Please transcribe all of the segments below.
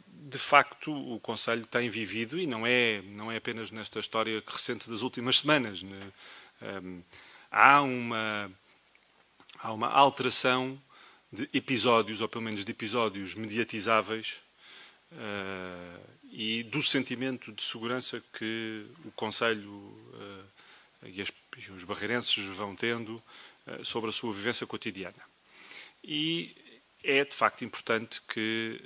De facto, o Conselho tem vivido, e não é apenas nesta história recente das últimas semanas, né? Há uma alteração de episódios, ou pelo menos de episódios mediatizáveis, e do sentimento de segurança que o Conselho e os barreirenses vão tendo sobre a sua vivência cotidiana. E é, de facto, importante que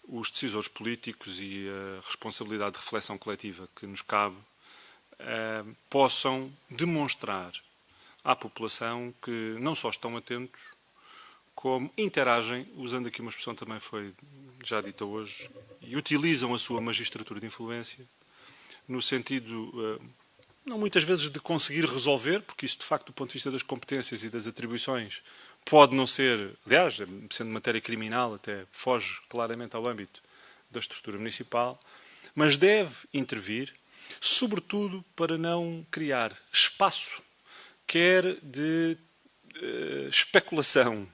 os decisores políticos e a responsabilidade de reflexão coletiva que nos cabe possam demonstrar à população que não só estão atentos, como interagem, usando aqui uma expressão também foi já dita hoje, e utilizam a sua magistratura de influência no sentido, não muitas vezes de conseguir resolver, porque isso de facto do ponto de vista das competências e das atribuições pode não ser, aliás, sendo matéria criminal, até foge claramente ao âmbito da estrutura municipal, mas deve intervir, sobretudo para não criar espaço, quer de especulação,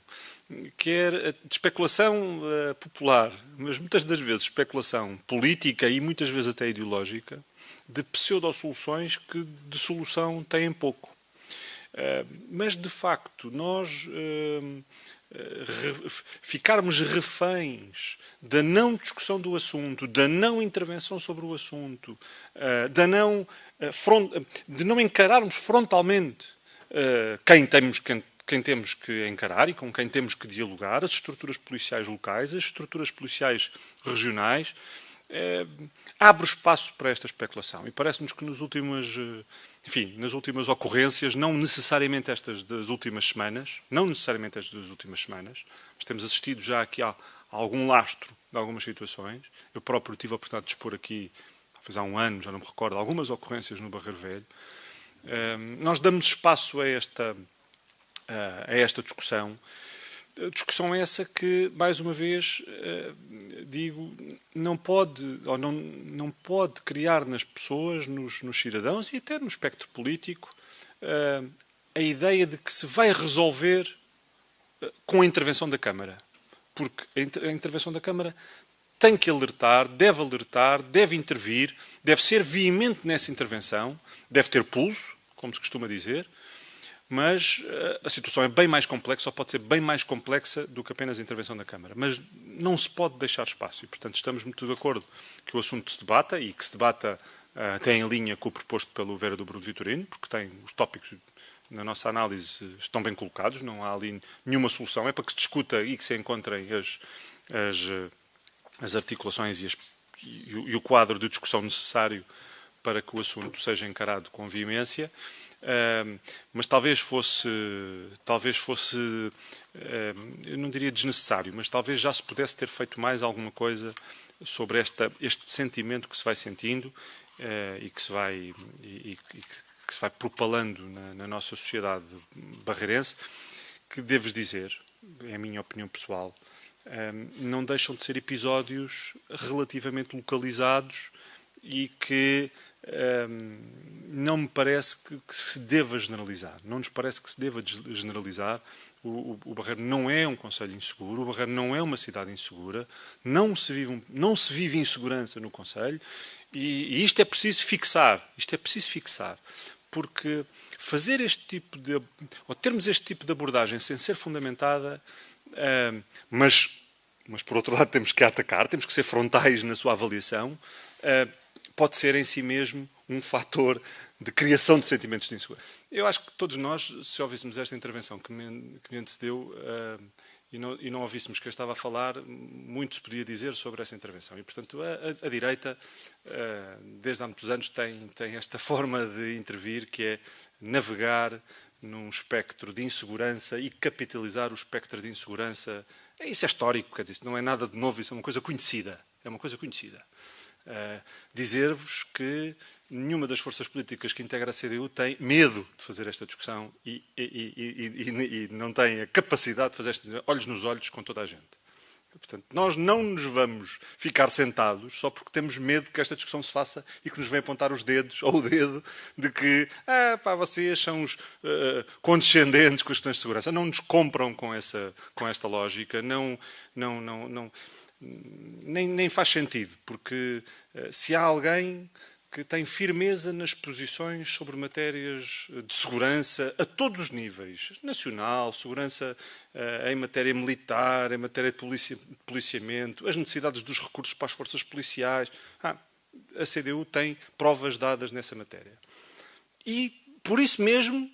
quer de especulação popular, mas muitas das vezes especulação política e muitas vezes até ideológica, de pseudo-soluções que de solução têm pouco. Mas, de facto, nós ficarmos reféns da não discussão do assunto, da não intervenção sobre o assunto, de não encararmos frontalmente quem temos que encarar e com quem temos que dialogar, as estruturas policiais locais, as estruturas policiais regionais, abre espaço para esta especulação. E parece-nos que nas últimas ocorrências, não necessariamente estas das últimas semanas, mas temos assistido já aqui a algum lastro de algumas situações. Eu próprio tive a oportunidade de expor aqui, talvez há um ano, já não me recordo, algumas ocorrências no Barreiro Velho. Nós damos espaço a esta discussão. Discussão essa que, mais uma vez, digo, não pode criar nas pessoas, nos cidadãos e até no espectro político, a ideia de que se vai resolver com a intervenção da Câmara. Porque a intervenção da Câmara tem que alertar, deve intervir, deve ser veemente nessa intervenção, deve ter pulso, como se costuma dizer, mas a situação é bem mais complexa, ou pode ser bem mais complexa do que apenas a intervenção da Câmara. Mas não se pode deixar espaço. E, portanto, estamos muito de acordo que o assunto se debata e que se debata até em linha com o proposto pelo Vera do Bruno Vitorino, porque tem os tópicos, na nossa análise, estão bem colocados, não há ali nenhuma solução. É para que se discuta e que se encontrem as articulações e o quadro de discussão necessário para que o assunto seja encarado com veemência. Mas talvez fosse, eu não diria desnecessário, mas talvez já se pudesse ter feito mais alguma coisa sobre este sentimento que se vai sentindo e que se vai propalando na nossa sociedade barreirense, que devo dizer, é a minha opinião pessoal, não deixam de ser episódios relativamente localizados e que não me parece que se deva generalizar. Não nos parece que se deva generalizar. O Barreiro não é um concelho inseguro, o Barreiro não é uma cidade insegura, não se vive insegurança no concelho e isto é preciso fixar. Porque fazer ou termos este tipo de abordagem sem ser fundamentada, mas por outro lado temos que atacar, temos que ser frontais na sua avaliação, pode ser em si mesmo um fator de criação de sentimentos de insegurança. Eu acho que todos nós, se ouvíssemos esta intervenção que me antecedeu e não ouvíssemos quem estava a falar, muito se podia dizer sobre essa intervenção. E, portanto, a direita, desde há muitos anos, tem esta forma de intervir, que é navegar num espectro de insegurança e capitalizar o espectro de insegurança. Isso é histórico, quer dizer, isso não é nada de novo, isso é uma coisa conhecida. Dizer-vos que nenhuma das forças políticas que integra a CDU tem medo de fazer esta discussão e não tem a capacidade de fazer esta discussão olhos nos olhos com toda a gente. Portanto, nós não nos vamos ficar sentados só porque temos medo que esta discussão se faça e que nos venham apontar os dedos ou o dedo de que vocês são os condescendentes com as questões de segurança. Não nos compram com esta lógica. Nem faz sentido, porque se há alguém que tem firmeza nas posições sobre matérias de segurança a todos os níveis, nacional, segurança em matéria militar, em matéria de policiamento, as necessidades dos recursos para as forças policiais. A CDU tem provas dadas nessa matéria. E, por isso mesmo,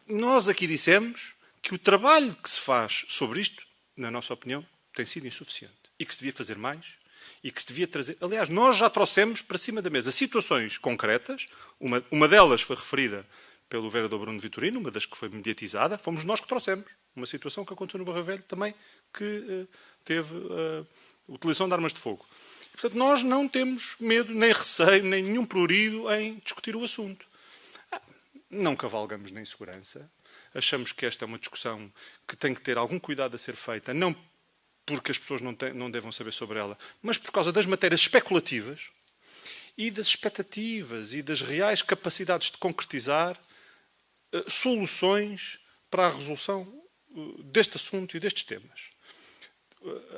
nós aqui dissemos que o trabalho que se faz sobre isto, na nossa opinião, tem sido insuficiente e que se devia fazer mais e que se devia trazer... Aliás, nós já trouxemos para cima da mesa situações concretas, uma delas foi referida pelo vereador Bruno Vitorino, uma das que foi mediatizada, fomos nós que trouxemos. Uma situação que aconteceu no Barra Velho também, que teve utilização de armas de fogo. E, portanto, nós não temos medo, nem receio, nem nenhum prurido em discutir o assunto. Não cavalgamos nem segurança. Achamos que esta é uma discussão que tem que ter algum cuidado a ser feita, não porque as pessoas não devam saber sobre ela, mas por causa das matérias especulativas e das expectativas e das reais capacidades de concretizar soluções para a resolução deste assunto e destes temas.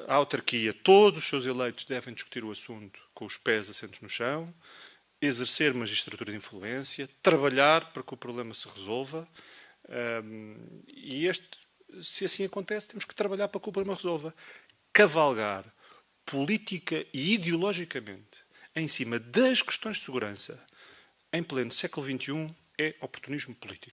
A autarquia, todos os seus eleitos devem discutir o assunto com os pés assentos no chão, exercer magistratura de influência, trabalhar para que o problema se resolva. Se assim acontece, temos que trabalhar para que o problema resolva. Cavalgar política e ideologicamente em cima das questões de segurança em pleno século XXI é oportunismo político.